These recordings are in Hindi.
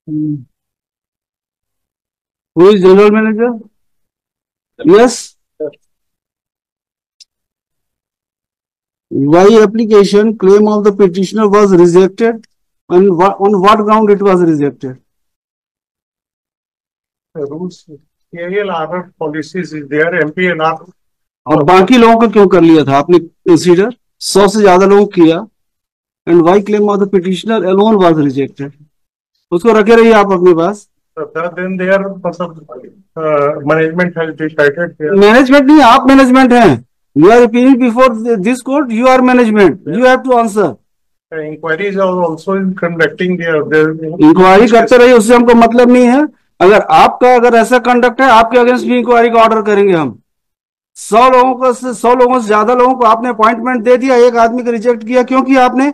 Hmm. Who is general manager? Yes. Why application claim of the petitioner was rejected? And on what ground it was rejected? Rules, ALR policies is there, MPNR. और बाकी लोगों को क्यों कर लिया था आपने कंसीडर? 100 से ज्यादा लोग किया. And why claim of the petitioner alone was rejected? उसको रखे रहिए आप अपने पास. Then their management has decided. Management नहीं, आप मैनेजमेंट हैं. You are appealing before this court, you are management, you have to answer. Inquiries are also conducting their inquiry करते रहिए, उससे हमको मतलब नहीं है. अगर ऐसा कंडक्ट है, आपके अगेंस्ट भी इंक्वायरी का ऑर्डर करेंगे हम. 100 लोगों से ज्यादा लोगों को आपने अपॉइंटमेंट दे दिया, एक आदमी को रिजेक्ट किया. क्यों किया आपने?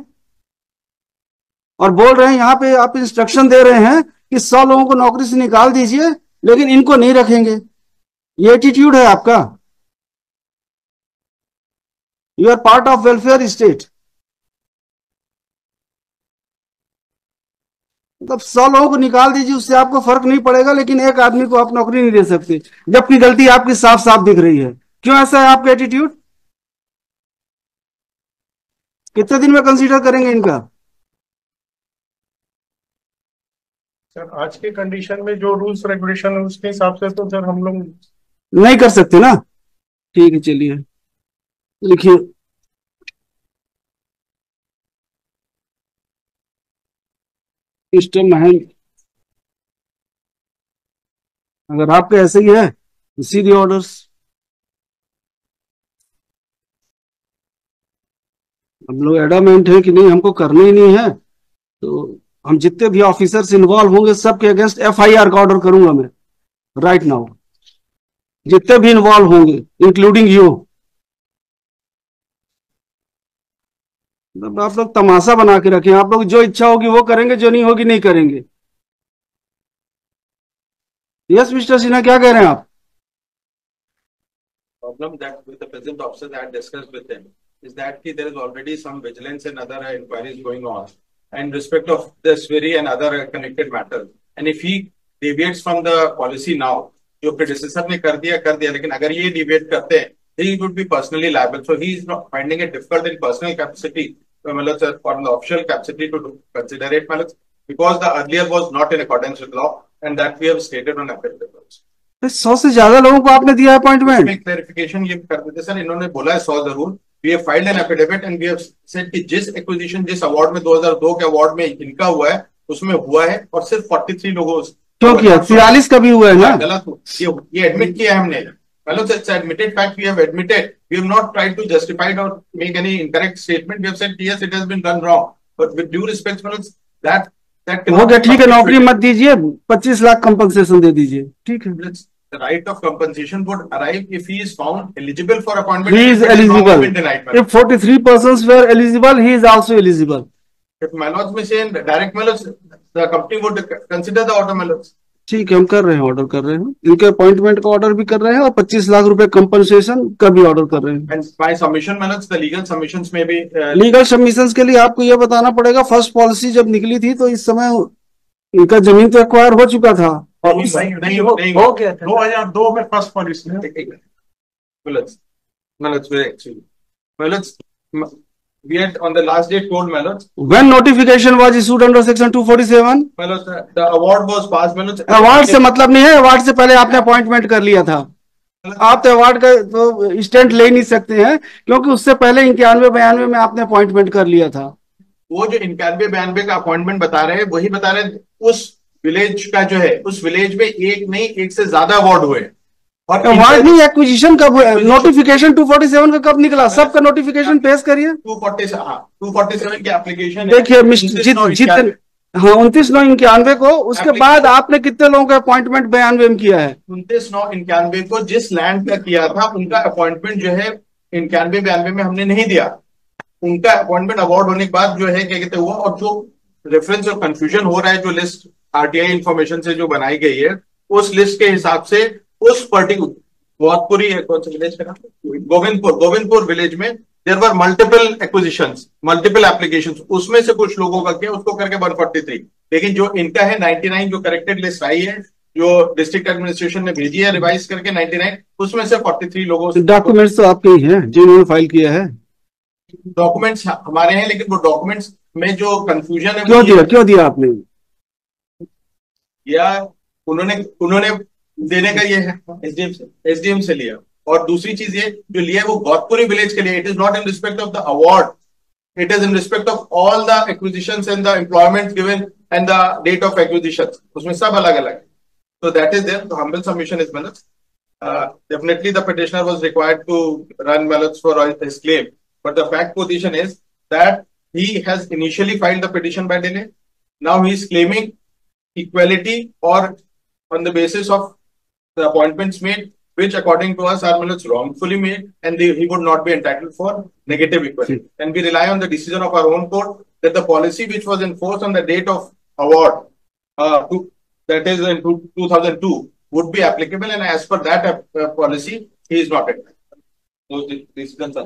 और बोल रहे हैं यहाँ पे, आप इंस्ट्रक्शन दे रहे हैं कि 100 लोगों को नौकरी से निकाल दीजिए, लेकिन इनको नहीं रखेंगे. ये एटीट्यूड है आपका. You are part of welfare state. मतलब 100 लोगों को निकाल दीजिए, उससे आपको फर्क नहीं पड़ेगा, लेकिन एक आदमी को आप नौकरी नहीं दे सकते, जबकि गलती आपकी साफ साफ दिख रही है. क्यों ऐसा है आपका एटीट्यूड? कितने दिन में कंसीडर करेंगे इनका? सर आज के कंडीशन में जो रूल्स रेगुलेशन है उसके हिसाब से तो सर हम लोग नहीं कर सकते ना. ठीक है, चलिए लिखिए. सिस्टम है, अगर आपके ऐसे ही है तो सीधे ऑर्डर्स. हम लोग एडामेंट है कि नहीं, हमको करना ही नहीं है, तो हम जितने भी ऑफिसर्स इन्वॉल्व होंगे सबके अगेंस्ट FIR का ऑर्डर करूंगा मैं राइट नाउ. जितने भी इन्वॉल्व होंगे इंक्लूडिंग यू. आप लोग तमाशा बना के रखें. आप लोग जो इच्छा होगी वो करेंगे, जो नहीं होगी नहीं करेंगे. यस मिस्टर सिन्हा, क्या कह रहे हैं आप? Problem that with the present officers I had discussed with them is that there is already some vigilance and other inquiries going on in respect of this very and other connected matters. And if he deviates from the policy now, जो predecessor ने कर दिया, लेकिन अगर ये deviate करते हैं, he would be personally liable. So he is not finding it difficult in personal capacity, or in the official capacity to consider it, because the earlier was not in accordance with law, and that we have stated on affidavit. 100 से ज्यादा लोगों को आपने दिया अपॉइंटमेंट. क्लैरिफिकेशन ये कर देते सर, इन्होंने बोला है 100 जरूर. We have filed an affidavit and we have said कि जिस एक्विजिशन, जिस अवार्ड में 2002 के अवार्ड में इनका हुआ है, उसमें हुआ है, और सिर्फ 43 लोगों क्यों किया? 43 का भी हुआ है ना. गलत ये एडमिट किया है हमने. Well, it's admitted fact. We have admitted. We have not tried to justify or make any incorrect statement. We have said yes, it has been done wrong. But with due respect, that हो गया, ठीक है. नौकरी मत दीजिए, 25 लाख कंपनसेशन दे दीजिए. ठीक है. The right of compensation would arrive if he is found eligible for appointment. He is eligible. If 43 persons were eligible, he is also eligible. If Maloj may say direct Maloj, the company would consider the order Maloj. ठीक है, हम कर रहे हैं, ऑर्डर कर रहे हैं. इनके अपॉइंटमेंट का ऑर्डर भी कर रहे हैं और 25 लाख रुपए कंपनसेशन का भी ऑर्डर कर रहे हैं. And by submission Maloj, the legal submissions may be. Legal submissions के लिए आपको यह बताना पड़ेगा, फर्स्ट पॉलिसी जब निकली थी तो इस समय इनका जमीन तो एक्वायर हो चुका था. नहीं हो गया था 2002 में first policy. We had on the last date told Maloj. When notification was issued under section 247? Maloj, the award was passed Maloj. Award से मतलब नहीं है, अवार्ड से पहले आपने अपॉइंटमेंट कर लिया था. आप तो अवार्ड का तो स्टैंड ले नहीं सकते हैं, क्योंकि उससे पहले 91-92 में आपने अपॉइंटमेंट कर लिया था. वो जो 91-92 का अपॉइंटमेंट बता रहे हैं, वही बता रहे हैं उस विलेज का जो है, उस विलेज में एक नहीं एक से ज्यादा अवार्ड हुए. और अवार्ड नहीं, एक्विजिशन कब हुआ? नोटिफिकेशन 247 का कब निकला? सबका नोटिफिकेशन पेश करिए. 247 की एप्लीकेशन देखिए मिस्टर हाँ 29/9/91 को, उसके बाद आपने कितने लोगों का अपॉइंटमेंट 92 में किया है? 29/9/91 को जिस लैंड का किया था उनका अपॉइंटमेंट जो है 91-92 में हमने नहीं दिया. उनका अपॉइंटमेंट अवार्ड होने के बाद जो है क्या कहते हुआ, और जो रेफरेंस और कंफ्यूजन हो रहा है, जो लिस्ट RTI इंफॉर्मेशन से जो बनाई गई है, उस लिस्ट के हिसाब से उस पर्टिकुलर गोविंदपुर विलेज में there were multiple acquisitions, multiple applications, उसमें से कुछ लोगों का किया, उसको करके 143। लेकिन जो इनका है 99 जो करेक्टेड लिस्ट आई है, जो डिस्ट्रिक्ट एडमिनिस्ट्रेशन ने भेजी है रिवाइज करके 99, उसमें से 43 लोगों से डॉक्यूमेंट्स तो आपके ही हैं जिन्होंने फाइल किया है। डॉक्यूमेंट्स हमारे हैं, लेकिन वो डॉक्यूमेंट्स में जो कंफ्यूजन है क्यों दिया आपने? या उन्होंने उन्होंने देने का ये है एसडीएम से लिया। और दूसरी चीज ये जो लिया है वो गौतपुरी विलेज के लिए, it is not in respect of the award, it is in respect of all the acquisitions and the employment given and the date of acquisition, उसमें सब अलग अलग है। So that is there. The humble submission is Manoj. Definitely the petitioner was required to run Manoj for his claim. But the fact position is that he has initially filed the petition by delay. Now he is claiming equality or on the basis of the appointments made, which according to us are Manoj wrongfully made, and he would not be entitled for negative equality. And we rely on the decision of our own court that the policy which was enforced on the date of award that is in 2002 would be applicable, and as per that policy he is not entitled. So decisions are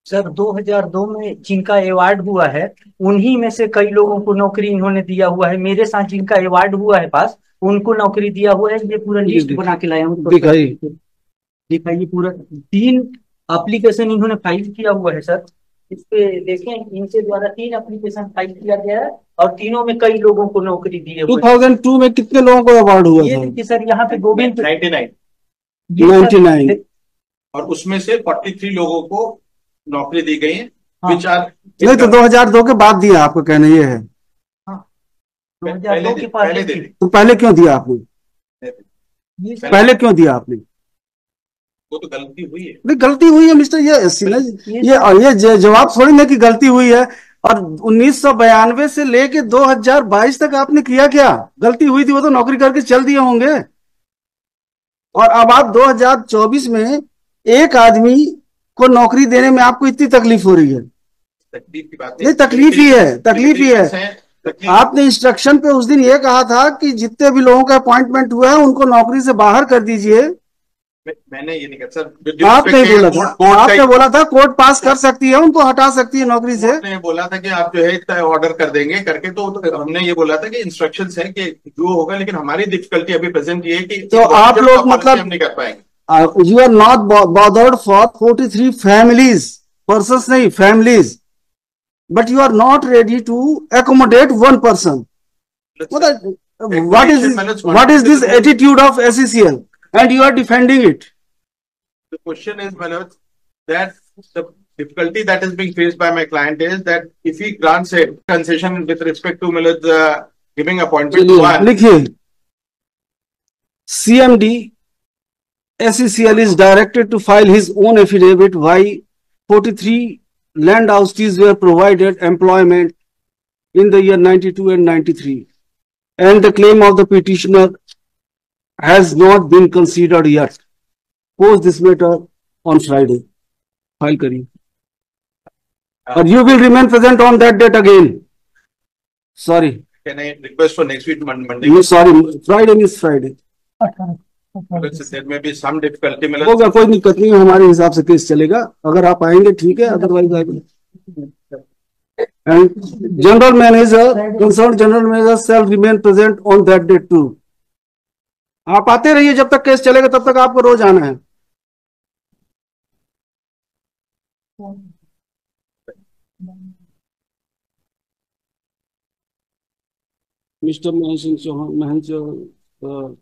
sir 2002 में जिनका अवार्ड हुआ है उन्हीं में से कई लोगों को नौकरी इन्होंने दिया हुआ है। मेरे साथ जिनका अवार्ड हुआ है पास उनको नौकरी दिया हुआ है। ये पूरा लिस्ट बना के लाया हूँ, दिखाइए पूरा 3 एप्लीकेशन इन्होंने फाइल किया हुआ है सर। इस पे देखें, इनके द्वारा 3 एप्लीकेशन फाइल किया गया है और तीनों में कई लोगों को नौकरी दी है। 2002 में कितने लोगों को अवार्ड हुआ ये देखिए सर, यहाँ पे गोविंद 99 और उसमें से 43 लोगों को नौकरी दी गई है। हाँ। नहीं तो 2002 के बाद दिया, आपको कहना ये है? हाँ, 2002 के बाद तो पहले क्यों दिया आपने? पहले क्यों दिया आपने? वो तो गलती हुई है। नहीं गलती हुई है मिस्टर, ये जवाब थोड़ी ना कि गलती हुई है। और 1992 से लेके 2022 तक आपने किया क्या? गलती हुई थी वो तो नौकरी करके चल दिए होंगे। और अब आप 2024 में एक आदमी को नौकरी देने में आपको इतनी तकलीफ हो रही है? तकलीफ की बात नहीं, तकलीफ ही है। आपने इंस्ट्रक्शन पे उस दिन ये कहा था कि जितने भी लोगों का अपॉइंटमेंट हुआ है उनको नौकरी से बाहर कर दीजिए। मैंने ये नहीं कहा सर, आपने बोला था, आपने बोला था कोर्ट पास कर सकती है, उनको हटा सकती है नौकरी से। आपने बोला था कि आप जो है ऑर्डर कर देंगे करके, तो हमने ये बोला था कि इंस्ट्रक्शंस है कि जो होगा, लेकिन हमारी डिफिकल्टी अभी प्रेजेंट ये है कि तो आप लोग मतलब हम नहीं कर पाएंगे। You are not bothered for 43 families, persons नहीं, families, but you are not ready to accommodate one person. What is this attitude of SECL, and you are defending it? The question is, Manoj, that the difficulty that is being faced by my client is that if he grants a concession with respect to Manoj giving appointment to one, लिखिए CMD SECL is directed to file his own affidavit why 43 land houses were provided employment in the year 92 and 93, and the claim of the petitioner has not been considered yet. Post this matter on Friday. File करिए, and you will remain present on that date again. Sorry. Can I request for next week Monday? You sorry, Friday means Friday. There may be some difficulty. होगा, कोई दिक्कत नहीं, हमारे हिसाब से केस चलेगा। अगर आप आएंगे ठीक है, otherwise and general manager concern general manager shall remain present on that date too. आप आते रहिए, जब तक केस चलेगा तब तक आपको रोज आना है। मिस्टर महेश सिंह चौहान,